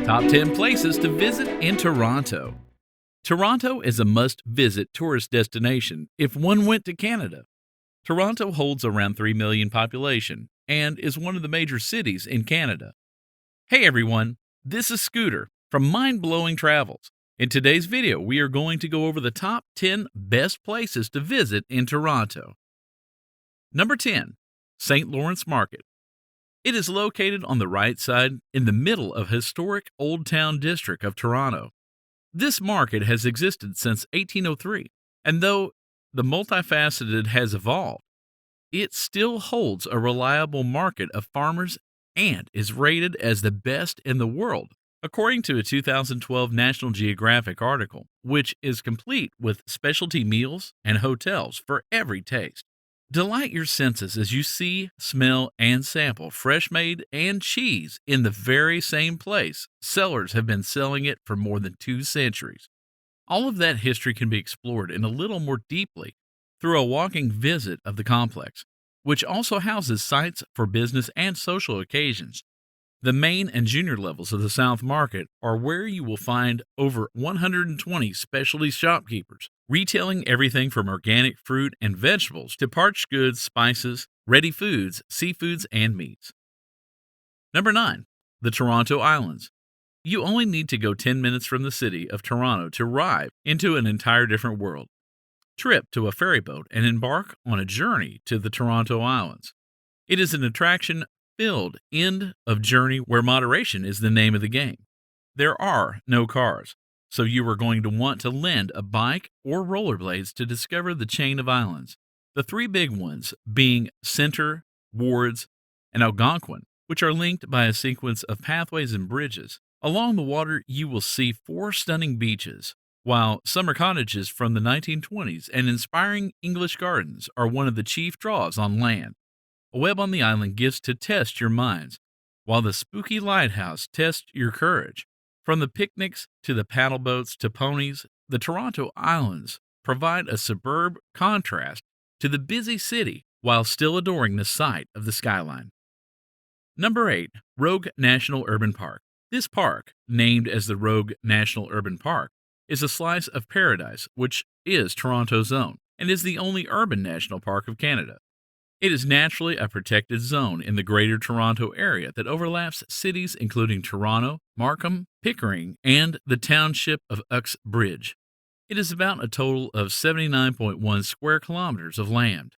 Top 10 places to visit in Toronto. Toronto is a must visit tourist destination if one went to Canada. Toronto holds around 3 million population and is one of the major cities in Canada. Hey everyone, this is Scooter from Mind Blowing Travels. In today's video, we are going to go over the top 10 best places to visit in Toronto. Number 10, St. Lawrence Market. It is located on the right side in the middle of historic Old Town district of Toronto. This market has existed since 1803, and though the multifaceted has evolved, it still holds a reliable market of farmers and is rated as the best in the world, according to a 2012 National Geographic article, which is complete with specialty meals and hotels for every taste. Delight your senses as you see, smell, and sample fresh made and cheese in the very same place sellers have been selling it for more than 2 centuries. All of that history can be explored in a little more deeply through a walking visit of the complex, which also houses sites for business and social occasions. The main and junior levels of the South Market are where you will find over 120 specialty shopkeepers, retailing everything from organic fruit and vegetables to parched goods, spices, ready foods, seafoods, and meats. Number 9, the Toronto Islands. You only need to go 10 minutes from the city of Toronto to arrive into an entire different world. Trip to a ferry boat and embark on a journey to the Toronto Islands. It is an attraction filled end of journey where moderation is the name of the game. There are no cars, so you are going to want to lend a bike or rollerblades to discover the chain of islands. The 3 big ones being Centre, Wards, and Algonquin, which are linked by a sequence of pathways and bridges. Along the water, you will see 4 stunning beaches, while summer cottages from the 1920s and inspiring English gardens are one of the chief draws on land. A web on the island gives to test your minds, while the spooky lighthouse tests your courage. From the picnics to the paddle boats to ponies, the Toronto Islands provide a superb contrast to the busy city while still adoring the sight of the skyline. Number 8, Rouge National Urban Park. This park, named as the Rouge National Urban Park, is a slice of paradise which is Toronto's own and is the only urban national park of Canada. It is naturally a protected zone in the Greater Toronto Area that overlaps cities including Toronto, Markham, Pickering, and the township of Uxbridge. It is about a total of 79.1 square kilometers of land.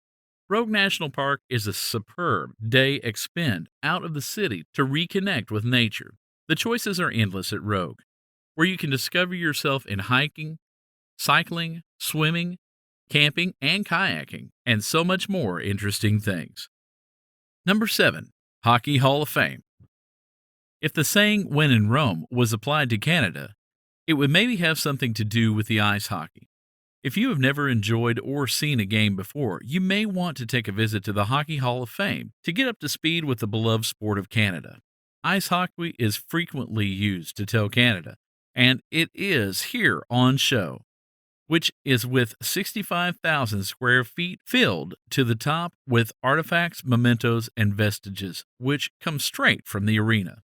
Rouge National Park is a superb day expend out of the city to reconnect with nature. The choices are endless at Rouge, where you can discover yourself in hiking, cycling, swimming, camping, and kayaking, and so much more interesting things. Number 7, Hockey Hall of Fame. If the saying "when in Rome" was applied to Canada, it would maybe have something to do with the ice hockey. If you have never enjoyed or seen a game before, you may want to take a visit to the Hockey Hall of Fame to get up to speed with the beloved sport of Canada. Ice hockey is frequently used to tell Canada, and it is here on show, which is with 65,000 square feet filled to the top with artifacts, mementos, and vestiges, which come straight from the arena.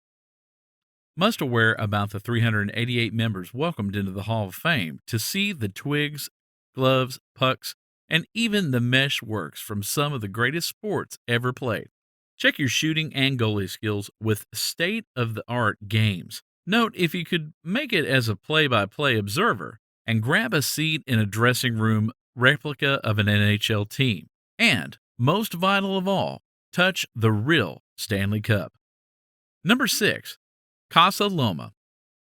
Must aware about the 388 members welcomed into the Hall of Fame to see the twigs, gloves, pucks, and even the mesh works from some of the greatest sports ever played. Check your shooting and goalie skills with state-of-the-art games. Note if you could make it as a play-by-play observer, and grab a seat in a dressing room replica of an NHL team. And, most vital of all, touch the real Stanley Cup. Number 6, Casa Loma.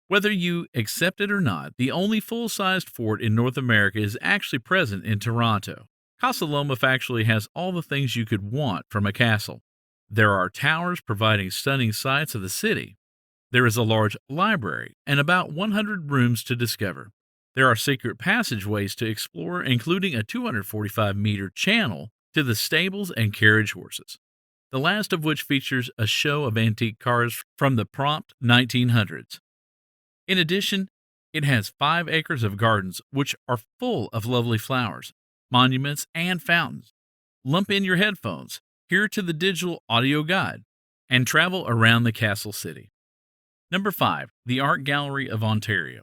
Whether you accept it or not, the only full-sized fort in North America is actually present in Toronto. Casa Loma factually has all the things you could want from a castle. There are towers providing stunning sights of the city. There is a large library and about 100 rooms to discover. There are secret passageways to explore, including a 245-meter channel to the stables and carriage horses, the last of which features a show of antique cars from the prompt 1900s. In addition, it has 5 acres of gardens, which are full of lovely flowers, monuments, and fountains. Lump in your headphones, hear to the digital audio guide, and travel around the castle city. Number 5, the Art Gallery of Ontario.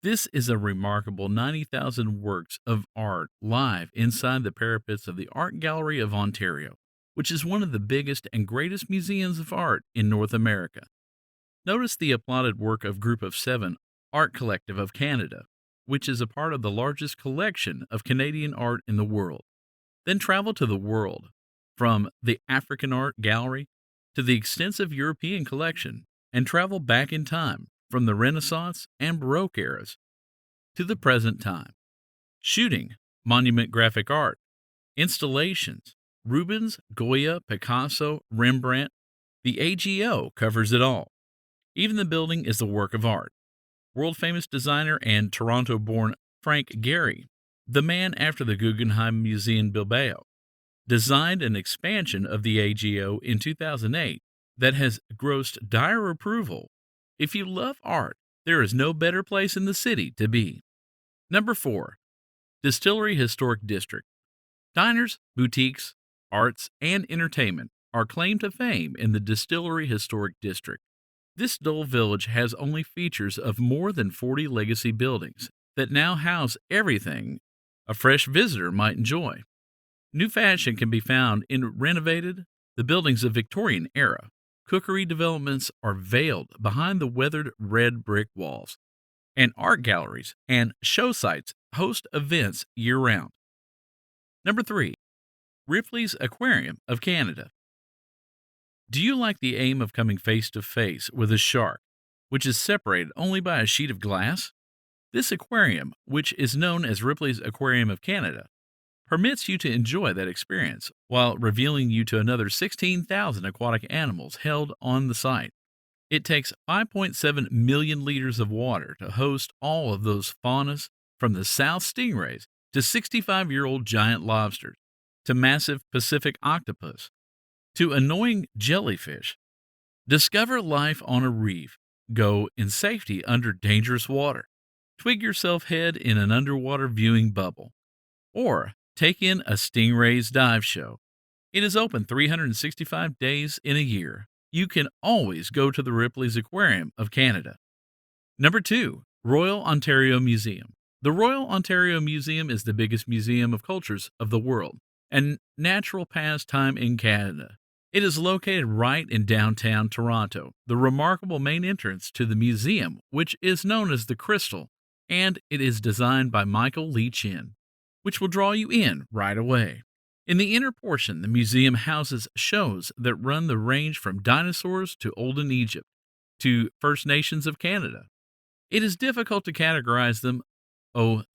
This is a remarkable 90,000 works of art live inside the parapets of the Art Gallery of Ontario, which is one of the biggest and greatest museums of art in North America. Notice the applauded work of Group of Seven Art Collective of Canada, which is a part of the largest collection of Canadian art in the world. Then travel to the world, from the African Art Gallery to the extensive European collection, and travel back in time from the Renaissance and Baroque eras to the present time. Shooting, monument graphic art, installations, Rubens, Goya, Picasso, Rembrandt, the AGO covers it all. Even the building is a work of art. World-famous designer and Toronto-born Frank Gehry, the man after the Guggenheim Museum Bilbao, designed an expansion of the AGO in 2008 that has grossed dire approval. If you love art, there is no better place in the city to be. Number 4, Distillery Historic District. Diners, boutiques, arts, and entertainment are claim to fame in the Distillery Historic District. This dull village has only features of more than 40 legacy buildings that now house everything a fresh visitor might enjoy. New fashion can be found in renovated the buildings of Victorian era. Cookery developments are veiled behind the weathered red brick walls, and art galleries and show sites host events year-round. Number 3, Ripley's Aquarium of Canada. Do you like the aim of coming face to face with a shark, which is separated only by a sheet of glass? This aquarium, which is known as Ripley's Aquarium of Canada, permits you to enjoy that experience while revealing you to another 16,000 aquatic animals held on the site. It takes 5.7 million liters of water to host all of those faunas, from the South stingrays to 65-year-old giant lobsters, to massive Pacific octopus, to annoying jellyfish. Discover life on a reef. Go in safety under dangerous water. Twig yourself head in an underwater viewing bubble. Or take in a stingray's dive show. It is open 365 days in a year. You can always go to the Ripley's Aquarium of Canada. Number 2, Royal Ontario Museum. The Royal Ontario Museum is the biggest museum of cultures of the world and natural pastime in Canada. It is located right in downtown Toronto, the remarkable main entrance to the museum, which is known as the Crystal, and it is designed by Michael Lee Chin, which will draw you in right away. In the inner portion, the museum houses shows that run the range from dinosaurs to olden Egypt to First Nations of Canada. It is difficult to categorize them.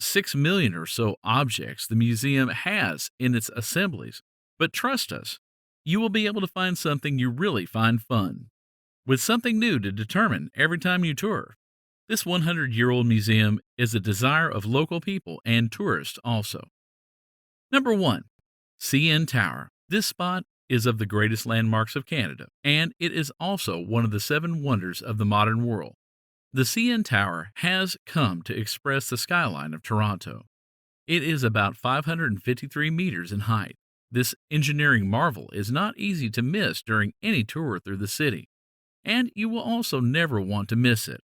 6 million or so objects the museum has in its assemblies, but trust us, you will be able to find something you really find fun, with something new to determine every time you tour. This 100-year-old museum is a desire of local people and tourists also. Number 1, CN Tower. This spot is of the greatest landmarks of Canada, and it is also one of the 7 wonders of the modern world. The CN Tower has come to express the skyline of Toronto. It is about 553 meters in height. This engineering marvel is not easy to miss during any tour through the city, and you will also never want to miss it.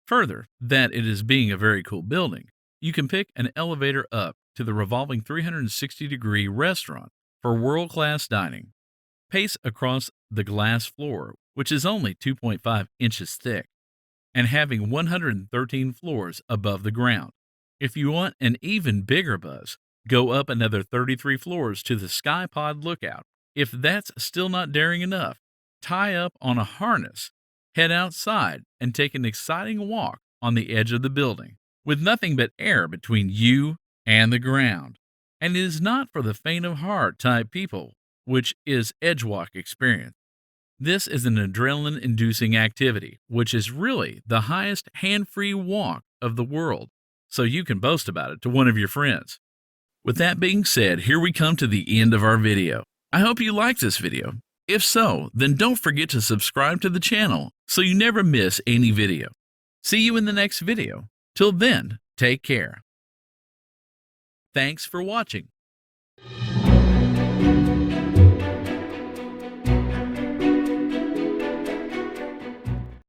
Further, that it is being a very cool building, you can pick an elevator up to the revolving 360-degree restaurant for world-class dining. Pace across the glass floor, which is only 2.5 inches thick, and having 113 floors above the ground. If you want an even bigger buzz, go up another 33 floors to the Sky Pod Lookout. If that's still not daring enough, tie up on a harness, head outside, and take an exciting walk on the edge of the building, with nothing but air between you and the ground. And it is not for the faint of heart type people, which is Edgewalk experience. This is an adrenaline-inducing activity, which is really the highest hand-free walk of the world, so you can boast about it to one of your friends. With that being said, here we come to the end of our video. I hope you liked this video. If so, then don't forget to subscribe to the channel so you never miss any video. See you in the next video. Till then, take care. Thanks for watching.